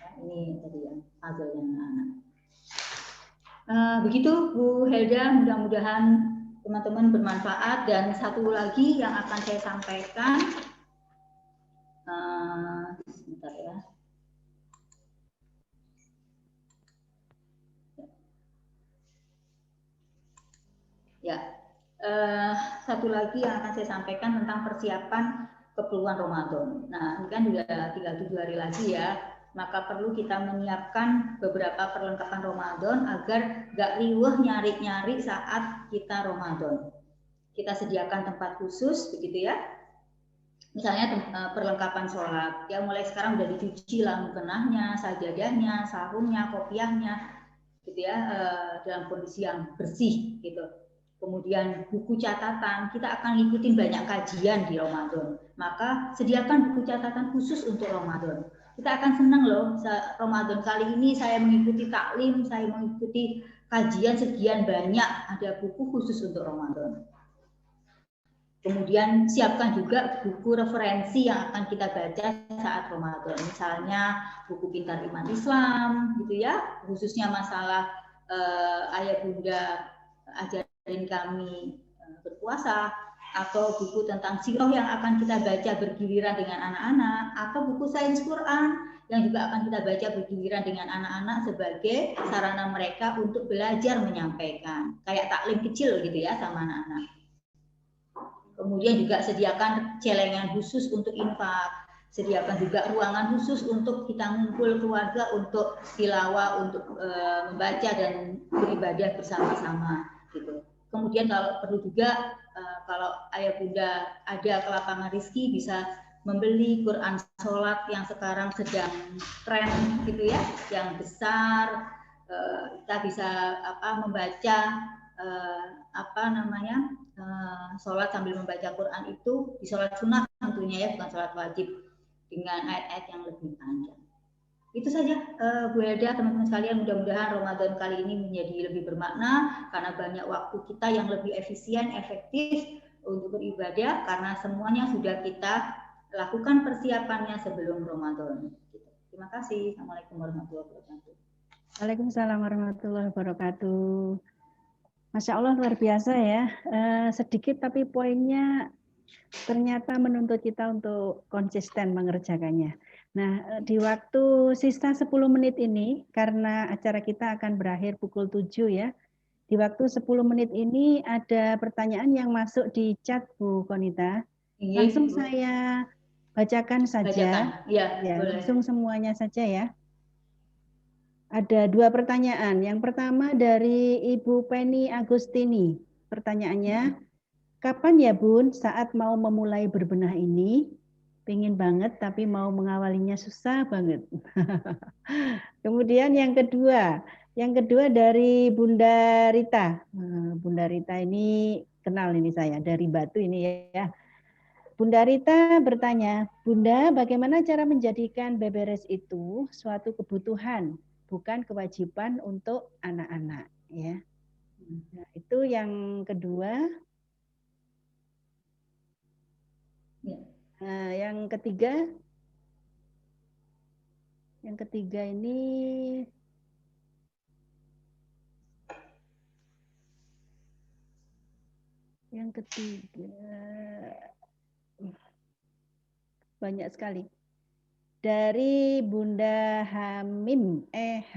Nah, ini tadi yang hasilnya anak-anak. Begitu Bu Helda, mudah-mudahan teman-teman bermanfaat. Dan satu lagi yang akan saya sampaikan, sebentar ya. Ya, satu lagi yang akan saya sampaikan tentang persiapan keperluan Ramadan. Nah, ini kan sudah tinggal 7 hari lagi ya. Maka perlu kita menyiapkan beberapa perlengkapan Ramadan agar nggak riuh nyari-nyari saat kita Ramadan. Kita sediakan tempat khusus, begitu ya. Misalnya perlengkapan sholat, ya mulai sekarang udah dicuci lah mukenahnya, sajadahnya, sahurnya, kopiahnya, gitu ya, dalam kondisi yang bersih, gitu. Kemudian buku catatan, kita akan ngikutin banyak kajian di Ramadan. Maka sediakan buku catatan khusus untuk Ramadan. Kita akan senang loh, Ramadan kali ini saya mengikuti taklim, saya mengikuti kajian sekian banyak, ada buku khusus untuk Ramadan. Kemudian siapkan juga buku referensi yang akan kita baca saat Ramadan. Misalnya buku Pintar Iman Islam, gitu ya, khususnya masalah ayah bunda ajarin kami berpuasa, atau buku tentang sirah yang akan kita baca bergiliran dengan anak-anak, atau buku sains Quran yang juga akan kita baca bergiliran dengan anak-anak sebagai sarana mereka untuk belajar menyampaikan, kayak taklim kecil gitu ya sama anak-anak. Kemudian juga sediakan celengan khusus untuk infak, sediakan juga ruangan khusus untuk kita ngumpul keluarga untuk tilawah, untuk membaca dan beribadah bersama-sama gitu. Kemudian kalau perlu juga kalau ayah bunda ada ke lapangan rezeki bisa membeli Quran sholat yang sekarang sedang tren gitu ya, yang besar, kita bisa membaca sholat sambil membaca Quran itu di sholat sunnah tentunya ya, bukan sholat wajib, dengan ayat-ayat yang lebih panjang. Itu saja Bu Helda, teman-teman sekalian, mudah-mudahan Ramadan kali ini menjadi lebih bermakna karena banyak waktu kita yang lebih efisien, efektif untuk beribadah karena semuanya sudah kita lakukan persiapannya sebelum Ramadan. Terima kasih. Assalamualaikum warahmatullahi wabarakatuh. Waalaikumsalam warahmatullahi wabarakatuh. Masya Allah, luar biasa ya. Sedikit tapi poinnya ternyata menuntut kita untuk konsisten mengerjakannya. Nah, di waktu sisa 10 menit ini, karena acara kita akan berakhir pukul 7 ya, di waktu 10 menit ini ada pertanyaan yang masuk di chat Bu Konita. Langsung saya bacakan saja. Ya, boleh. Langsung semuanya saja ya. Ada 2 pertanyaan. Yang pertama dari Ibu Penny Agustini. Pertanyaannya, kapan ya Bun saat mau memulai berbenah ini? Pengen banget tapi mau mengawalinya susah banget. Kemudian yang kedua dari Bunda Rita. Bunda Rita ini kenal ini saya dari Batu ini ya. Bunda Rita bertanya, Bunda, bagaimana cara menjadikan beberes itu suatu kebutuhan, bukan kewajiban untuk anak-anak, ya. Nah, itu yang kedua. Nah, yang ketiga ini yang ketiga banyak sekali. Dari Bunda Hamim EH.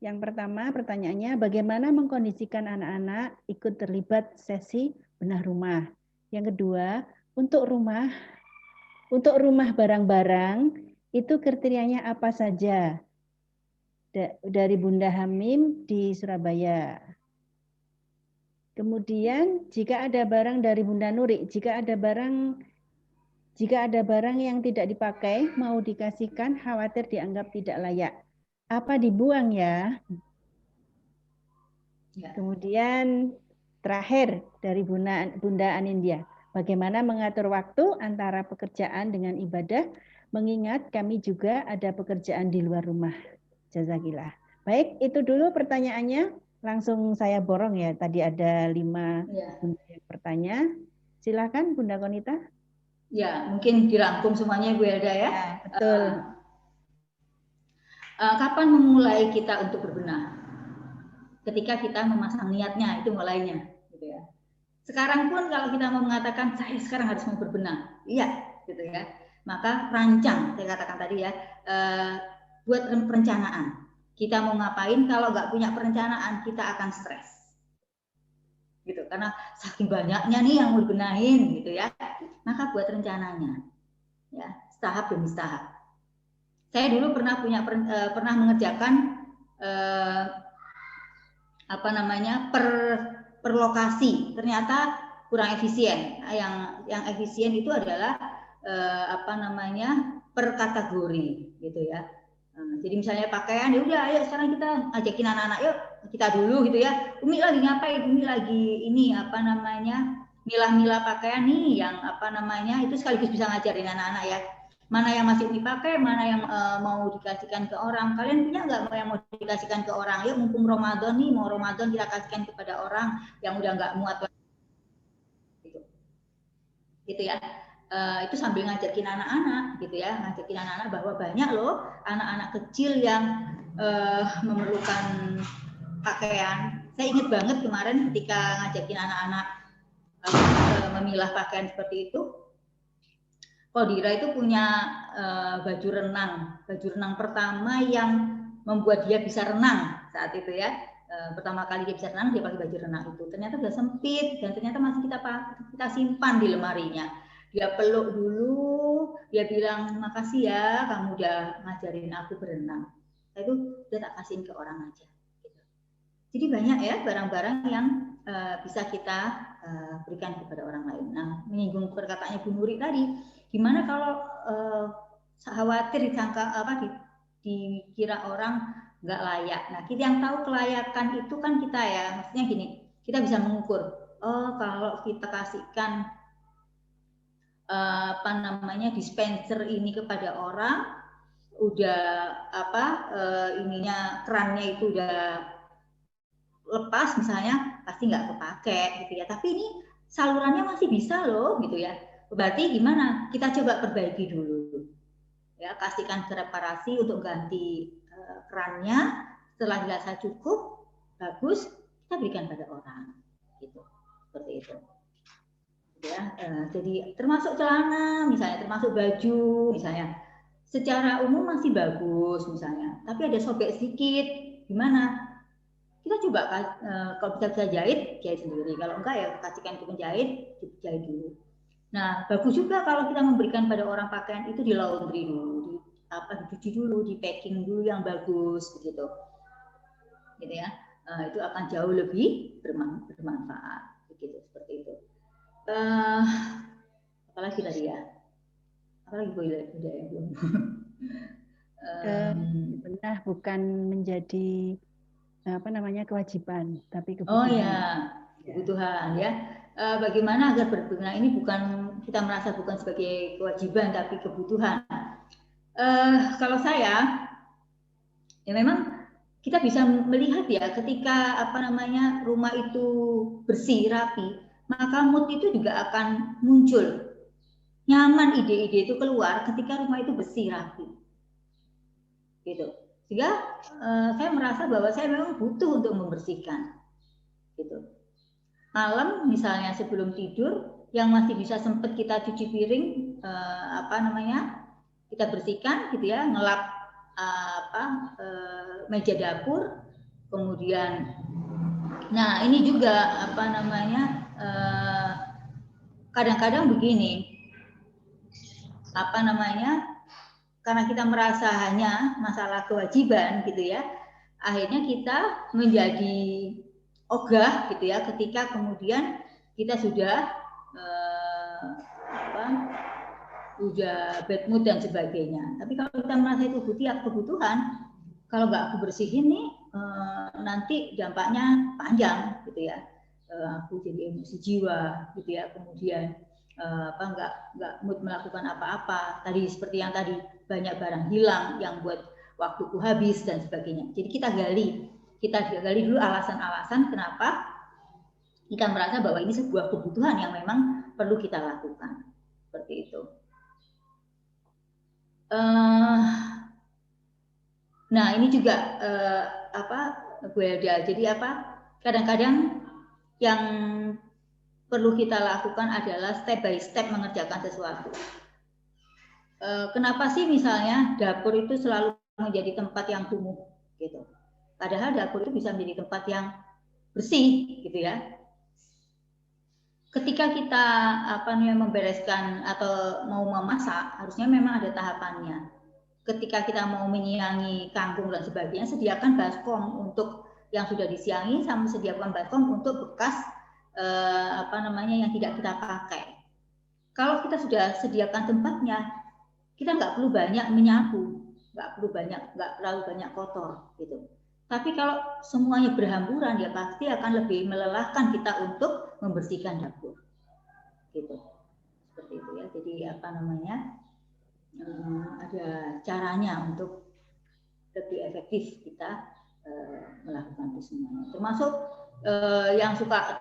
Yang pertama pertanyaannya, bagaimana mengkondisikan anak-anak ikut terlibat sesi benah rumah. Yang kedua, untuk rumah barang-barang itu kriterianya apa saja? Dari Bunda Hamim di Surabaya. Kemudian jika ada barang dari Bunda Nuri, jika ada barang yang tidak dipakai mau dikasihkan khawatir dianggap tidak layak. Apa dibuang ya? Kemudian terakhir dari Bunda Anindya, bagaimana mengatur waktu antara pekerjaan dengan ibadah, mengingat kami juga ada pekerjaan di luar rumah. Jazakillah. Baik, itu dulu pertanyaannya. Langsung saya borong ya, tadi ada 5 Bunda yang bertanya. Silakan Bunda Konita. Ya, mungkin dirangkum semuanya Bu Helda ya. Betul. Kapan memulai kita untuk berbenah? Ketika kita memasang niatnya, itu mulainya, gitu ya. Sekarang pun kalau kita mau mengatakan saya sekarang harus mau berbenah, iya, gitu ya. Maka rancang, saya katakan tadi ya, buat perencanaan. Kita mau ngapain? Kalau nggak punya perencanaan, kita akan stres, gitu. Karena saking banyaknya nih yang mau dibenahin, gitu ya. Maka buat rencananya, ya, tahap demi tahap. Saya dulu pernah mengerjakan per lokasi, ternyata kurang efisien. Yang efisien itu adalah per kategori, gitu ya. Jadi misalnya pakaian, ya udah, ayo sekarang kita ajakin anak-anak, yuk kita dulu gitu ya. Umi lagi ngapain? Umi lagi ini milah-milah pakaian nih, yang itu sekaligus bisa ngajarin anak-anak ya. Mana yang masih dipakai, mana yang mau dikasihkan ke orang. Kalian punya nggak yang mau dikasihkan ke orang? Yuk mumpung Ramadan nih, mau Ramadan kita kasihkan kepada orang yang udah nggak muat. Gitu ya. Itu sambil ngajakin anak-anak gitu ya, ngajakin anak-anak bahwa banyak loh anak-anak kecil yang memerlukan pakaian. Saya ingat banget kemarin ketika ngajakin anak-anak memilah pakaian seperti itu, Kodira itu punya baju renang pertama yang membuat dia bisa renang saat itu ya. Pertama kali dia bisa renang, dia pakai baju renang itu. Ternyata udah sempit dan ternyata masih kita simpan di lemarinya. Dia peluk dulu, dia bilang makasih ya kamu udah ngajarin aku berenang. Itu dia tak kasihin ke orang aja. Jadi banyak ya barang-barang yang bisa kita berikan kepada orang lain. Nah, menyinggung perkataannya Bu Nuri tadi, gimana kalau khawatir disangka dikira orang nggak layak. Nah, kita yang tahu kelayakan itu kan kita ya, maksudnya gini, kita bisa mengukur. Oh, kalau kita kasihkan dispenser ini kepada orang, udah ininya kerannya itu udah lepas misalnya, pasti nggak kepake gitu ya. Tapi ini salurannya masih bisa loh gitu ya. Berarti gimana? Kita coba perbaiki dulu. Ya, kasihkan ke reparasi untuk ganti kerannya. Setelah dirasa cukup, bagus, kita berikan pada orang. Gitu. Seperti itu. Ya, jadi termasuk celana misalnya, termasuk baju misalnya. Secara umum masih bagus misalnya, tapi ada sobek sedikit, gimana? Kita coba kalau bisa jahit sendiri, kalau enggak ya kasihkan ke penjahit, dijahit dulu. Nah, bagus juga kalau kita memberikan pada orang pakaian itu di laundry dulu, dicuci dulu, di packing dulu yang bagus begitu. Gitu ya. Itu akan jauh lebih bermanfaat begitu, seperti itu. Apalagi tadi ya? Apalagi boleh ya belum? Benar, bukan menjadi kewajiban, tapi kebutuhan. Oh ya, kebutuhan ya. Bagaimana agar berguna ini bukan kita merasa bukan sebagai kewajiban tapi kebutuhan. Kalau saya ya memang kita bisa melihat ya ketika rumah itu bersih rapi, maka mood itu juga akan muncul. Nyaman ide-ide itu keluar ketika rumah itu bersih rapi. Gitu. Sehingga saya merasa bahwa saya memang butuh untuk membersihkan. Gitu. Malam misalnya sebelum tidur yang masih bisa sempat kita cuci piring kita bersihkan gitu ya, ngelap meja dapur, kemudian nah ini juga kadang-kadang begini karena kita merasa hanya masalah kewajiban gitu ya, akhirnya kita menjadi ogah gitu ya ketika kemudian kita sudah bad mood dan sebagainya. Tapi kalau kita merasa itu kebutuhan, kalau nggak aku bersihin nih nanti dampaknya panjang gitu ya. Aku jadi emosi jiwa gitu ya, kemudian nggak mood melakukan apa-apa. Tadi seperti yang tadi, banyak barang hilang yang buat waktuku habis dan sebagainya. Jadi kita gali dulu alasan-alasan kenapa kita merasa bahwa ini sebuah kebutuhan yang memang perlu kita lakukan. Seperti itu. Nah ini juga Bu Elda. Jadi kadang-kadang yang perlu kita lakukan adalah step by step mengerjakan sesuatu. Kenapa sih misalnya dapur itu selalu menjadi tempat yang kumuh gitu? Padahal dapur itu bisa menjadi tempat yang bersih gitu ya. Ketika kita membereskan atau mau memasak, harusnya memang ada tahapannya. Ketika kita mau menyiangi kangkung dan sebagainya, sediakan baskom untuk yang sudah disiangi, sama sediakan baskom untuk bekas yang tidak kita pakai. Kalau kita sudah sediakan tempatnya, kita nggak perlu banyak menyapu, nggak terlalu banyak kotor gitu. Tapi kalau semuanya berhamburan, ya pasti akan lebih melelahkan kita untuk membersihkan dapur. Gitu. Seperti itu ya. Jadi ada caranya untuk lebih efektif kita melakukan itu semuanya. Termasuk yang suka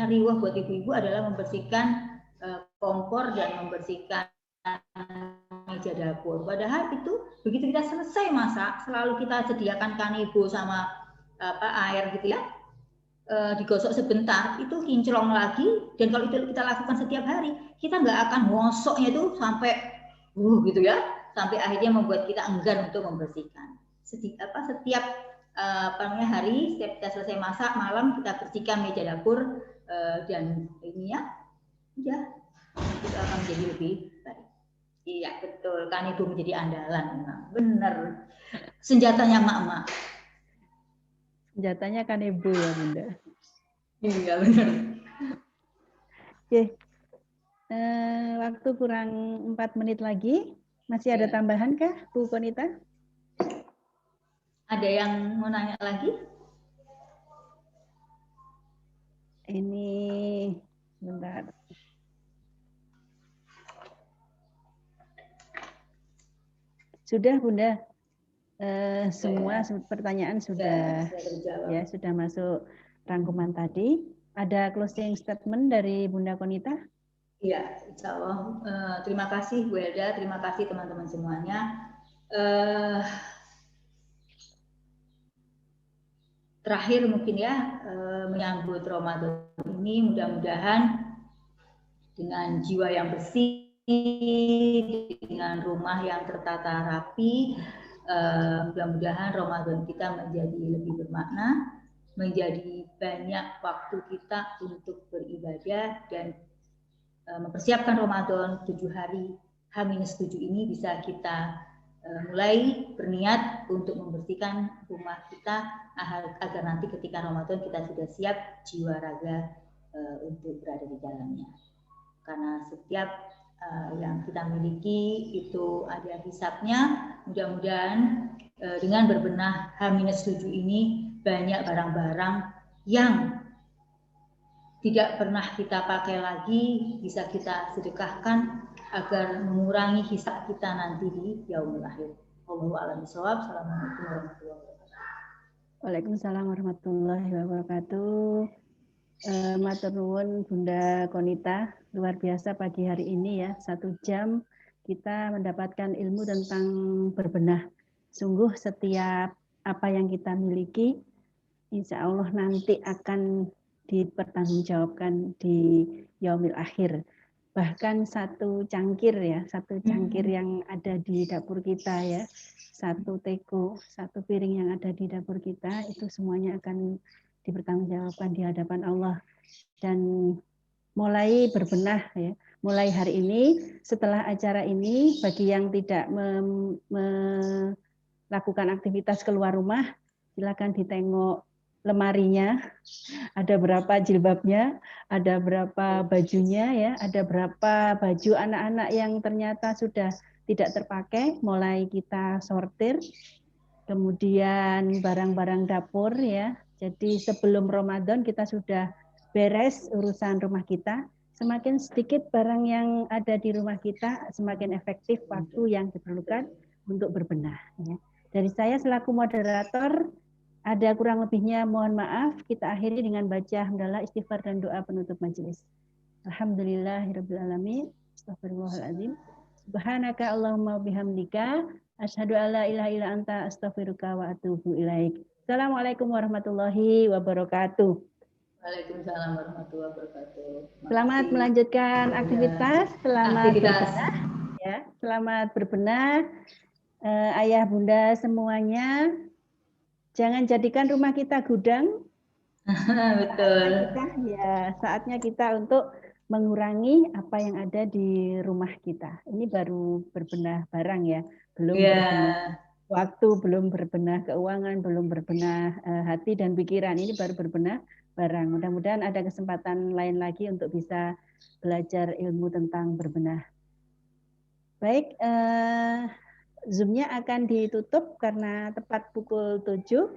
riwah buat ibu-ibu adalah membersihkan kompor dan membersihkan meja dapur. Padahal itu begitu kita selesai masak, selalu kita sediakan kanebo sama air gitu ya, digosok sebentar, itu kinclong lagi. Dan kalau itu kita lakukan setiap hari, kita nggak akan ngosoknya itu sampai gitu ya, sampai akhirnya membuat kita enggan untuk membersihkan. Setiap hari, setiap kita selesai masak, malam kita bersihkan meja dapur dan ini ya, udah itu akan menjadi lebih baik. Iya betul, kan ibu menjadi andalan memang. Bener. Senjatanya mak-mak. Senjatanya kanebo ya Bunda. Iya benar. Oke. Waktu kurang 4 menit lagi. Masih ada tambahan kah Bu Konita? Ada yang mau nanya lagi? Ini bentar. Sudah Bunda. Semua pertanyaan sudah ya sudah masuk rangkuman tadi. Ada closing statement dari Bunda Konita? Iya, insya Allah. Terima kasih Bu Elda, terima kasih teman-teman semuanya. Terakhir mungkin ya, menyambut Ramadan ini mudah-mudahan dengan jiwa yang bersih, dengan rumah yang tertata rapi, mudah-mudahan Ramadan kita menjadi lebih bermakna, menjadi banyak waktu kita untuk beribadah dan mempersiapkan Ramadan 7 hari H-7 ini bisa kita mulai berniat untuk membersihkan rumah kita agar nanti ketika Ramadan kita sudah siap jiwa raga untuk berada di dalamnya. Karena setiap yang kita miliki itu ada hisabnya. Mudah-mudahan dengan berbenah H-7 ini banyak barang-barang yang tidak pernah kita pakai lagi bisa kita sedekahkan agar mengurangi hisab kita nanti di yaumul akhir. Wallahu a'lam bishawab. Assalamualaikum warahmatullahi wabarakatuh. Waalaikumsalam warahmatullahi wabarakatuh. Matur nuwun Bunda Konita, luar biasa pagi hari ini ya, 1 jam kita mendapatkan ilmu tentang berbenah. Sungguh setiap apa yang kita miliki, insya Allah nanti akan dipertanggungjawabkan di yaumil akhir. Bahkan 1 cangkir ya, 1 cangkir yang ada di dapur kita ya, 1 teko, 1 piring yang ada di dapur kita, itu semuanya akan dipertanggungjawabkan di hadapan Allah. Dan mulai berbenah ya, mulai hari ini setelah acara ini bagi yang tidak melakukan aktivitas keluar rumah, silakan ditengok lemarinya, ada berapa jilbabnya, ada berapa bajunya ya, ada berapa baju anak-anak yang ternyata sudah tidak terpakai, mulai kita sortir. Kemudian barang-barang dapur ya. Jadi sebelum Ramadan kita sudah beres urusan rumah kita. Semakin sedikit barang yang ada di rumah kita, semakin efektif waktu yang diperlukan untuk berbenah. Ya. Dari saya selaku moderator, ada kurang lebihnya mohon maaf. Kita akhiri dengan baca hamdalah, istighfar dan doa penutup majelis. Alhamdulillahirabbil alamin. Astagfirullahaladzim. Subhanaka Allahumma bihamdika. Asyhadu alla ilaha illa anta astaghfiruka wa atubu ilaik. Assalamualaikum warahmatullahi wabarakatuh. Waalaikumsalam warahmatullahi wabarakatuh. Selamat melanjutkan aktivitas, selamat berbenah ya, selamat berbenah. Ayah bunda semuanya, jangan jadikan rumah kita gudang. Betul. Saatnya kita untuk mengurangi apa yang ada di rumah kita. Ini baru berbenah barang ya, belum berbenah waktu, belum berbenah keuangan, belum berbenah hati dan pikiran. Ini baru berbenah barang. Mudah-mudahan ada kesempatan lain lagi untuk bisa belajar ilmu tentang berbenah. Baik, Zoom-nya akan ditutup karena tepat pukul 7.